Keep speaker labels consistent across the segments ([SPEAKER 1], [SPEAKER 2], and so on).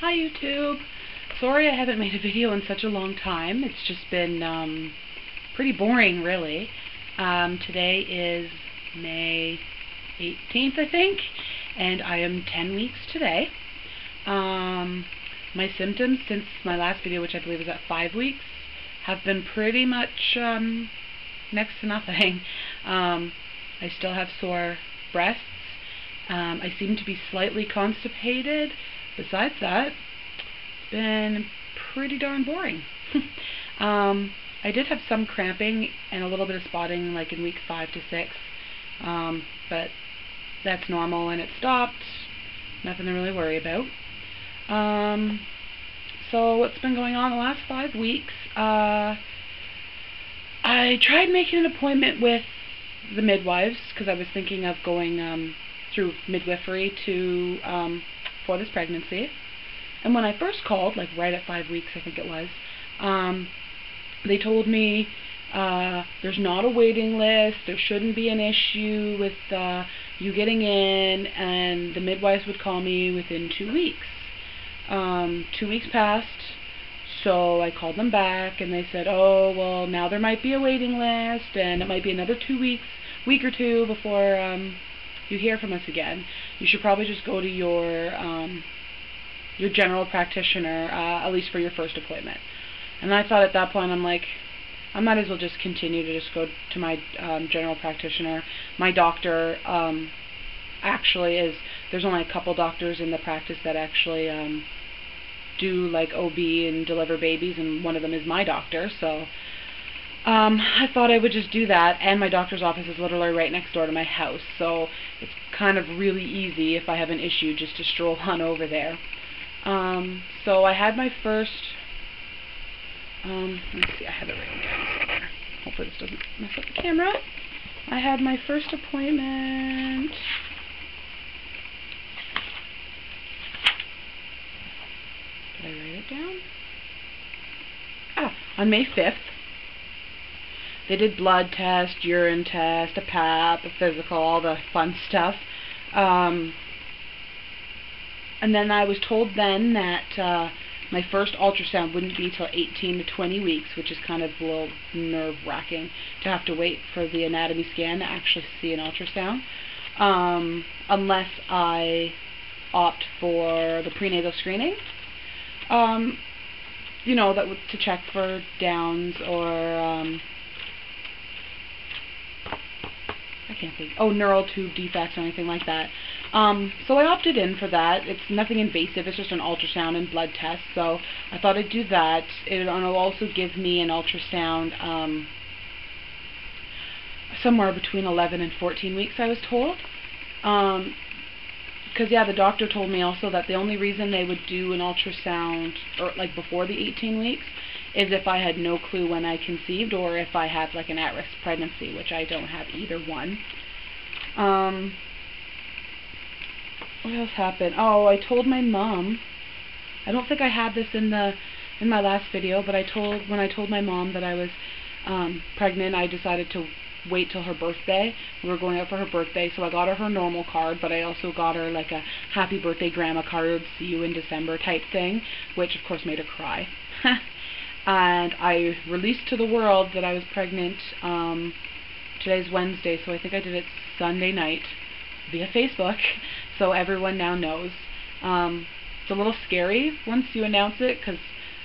[SPEAKER 1] Hi YouTube. Sorry I haven't made a video in such a long time. It's just been pretty boring, really. Today is May 18th, I think, and I am 10 weeks today. My symptoms since my last video, which I believe is at 5 weeks, have been pretty much next to nothing. I still have sore breasts. I seem to be slightly constipated. Besides that, it's been pretty darn boring. I did have some cramping and a little bit of spotting like in week 5 to 6, but that's normal and it stopped. Nothing to really worry about. So what's been going on the last 5 weeks? I tried making an appointment with the midwives because I was thinking of going through midwifery to for this pregnancy. And when I first called, like right at 5 weeks I think it was, they told me there's not a waiting list, there shouldn't be an issue with you getting in, and the midwives would call me within 2 weeks. 2 weeks passed, so I called them back and they said, oh, well, now there might be a waiting list and it might be another 2 weeks, week or two before you hear from us again. You should probably just go to your general practitioner, at least for your first appointment. And I thought at that point, I'm like, I might as well just continue to just go to my general practitioner. My doctor actually is, there's only a couple doctors in the practice that actually do like OB and deliver babies, and one of them is my doctor, so I thought I would just do that, and my doctor's office is literally right next door to my house, so it's kind of really easy if I have an issue just to stroll on over there. So I had my first, let me see, I have it written down somewhere. Hopefully this doesn't mess up the camera. I had my first appointment Did I write it down? On May 5th. They did blood test, urine test, a pap, a physical, all the fun stuff. And then I was told then that my first ultrasound wouldn't be till 18 to 20 weeks, which is kind of a little nerve-wracking to have to wait for the anatomy scan to actually see an ultrasound, unless I opt for the prenatal screening. You know, that to check for Downs or I can't think. Oh, neural tube defects or anything like that. So I opted in for that. It's nothing invasive. It's just an ultrasound and blood test. So I thought I'd do that. It'll also give me an ultrasound somewhere between 11 and 14 weeks, I was told. Because, yeah, the doctor told me also that the only reason they would do an ultrasound, or like before the 18 weeks, is if I had no clue when I conceived, or if I had like an at-risk pregnancy, which I don't have either one. What else happened? Oh, I told my mom. I don't think I had this in my last video, but when I told my mom that I was pregnant, I decided to wait till her birthday. We were going out for her birthday, so I got her normal card, but I also got her like a happy birthday grandma card, see you in December type thing, which of course made her cry. And I released to the world that I was pregnant. Today's Wednesday, so I think I did it Sunday night via Facebook, so everyone now knows. It's a little scary once you announce it, because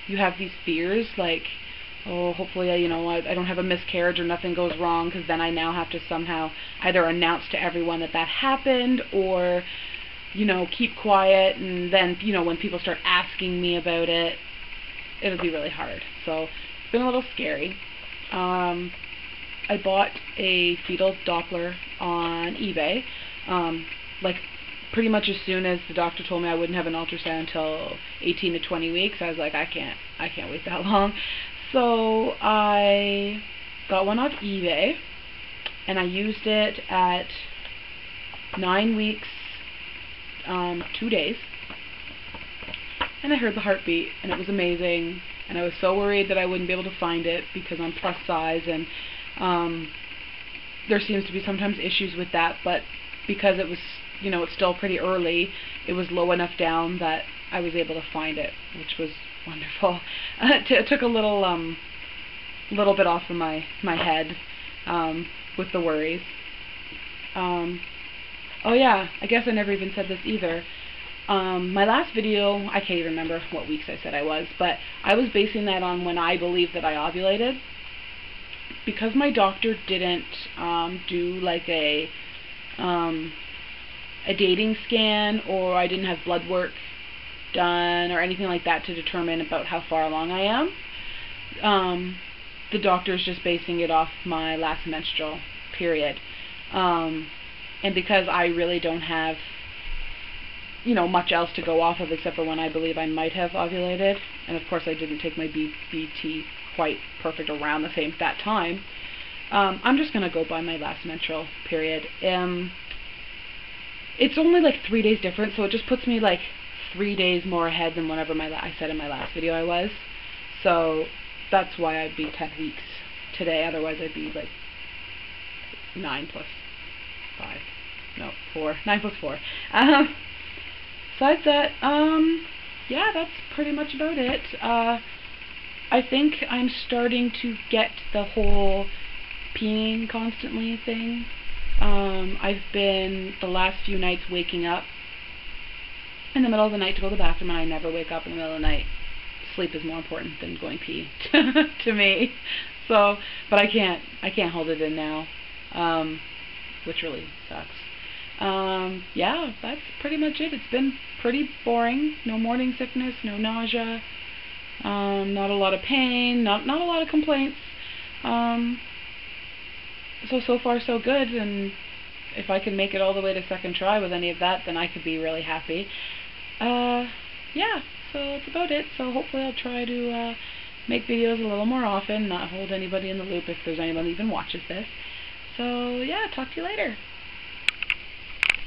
[SPEAKER 1] you have these fears like, oh, hopefully I don't have a miscarriage or nothing goes wrong, because then I now have to somehow either announce to everyone that happened, or keep quiet, and then when people start asking me about it, it'll be really hard. So it's been a little scary. I bought a fetal Doppler on eBay, like pretty much as soon as the doctor told me I wouldn't have an ultrasound until 18 to 20 weeks. I was like, I can't wait that long. So I got one off eBay, and I used it at 9 weeks, 2 days, and I heard the heartbeat, and it was amazing, and I was so worried that I wouldn't be able to find it because I'm plus size, and there seems to be sometimes issues with that, but because it was you know, it's still pretty early, it was low enough down that I was able to find it, which was wonderful. It took a little bit off of my head with the worries. Oh yeah, I guess I never even said this either. My last video, I can't even remember what weeks I said I was, but I was basing that on when I believed that I ovulated. Because my doctor didn't do like a dating scan, or I didn't have blood work done or anything like that to determine about how far along I am, the doctor's just basing it off my last menstrual period. And because I really don't have, you know, much else to go off of except for when I believe I might have ovulated, and of course I didn't take my BT quite perfect around that time, I'm just going to go by my last menstrual period. It's only like 3 days different, so it just puts me like 3 days more ahead than whenever I said in my last video I was. So that's why I'd be 10 weeks today. Otherwise I'd be like 9 plus 5. No, 4. 9 plus 4. Besides that, yeah, that's pretty much about it. I think I'm starting to get the whole peeing constantly thing. I've been, the last few nights, waking up in the middle of the night to go to the bathroom, and I never wake up in the middle of the night. Sleep is more important than going pee to me. So, but I can't hold it in now, which really sucks. Yeah, that's pretty much it. It's been pretty boring. No morning sickness, no nausea, not a lot of pain, not a lot of complaints. So far so good, and if I can make it all the way to second try with any of that, then I could be really happy. Yeah, so that's about it. So hopefully I'll try to make videos a little more often, not hold anybody in the loop if there's anyone that even watches this. So yeah, talk to you later.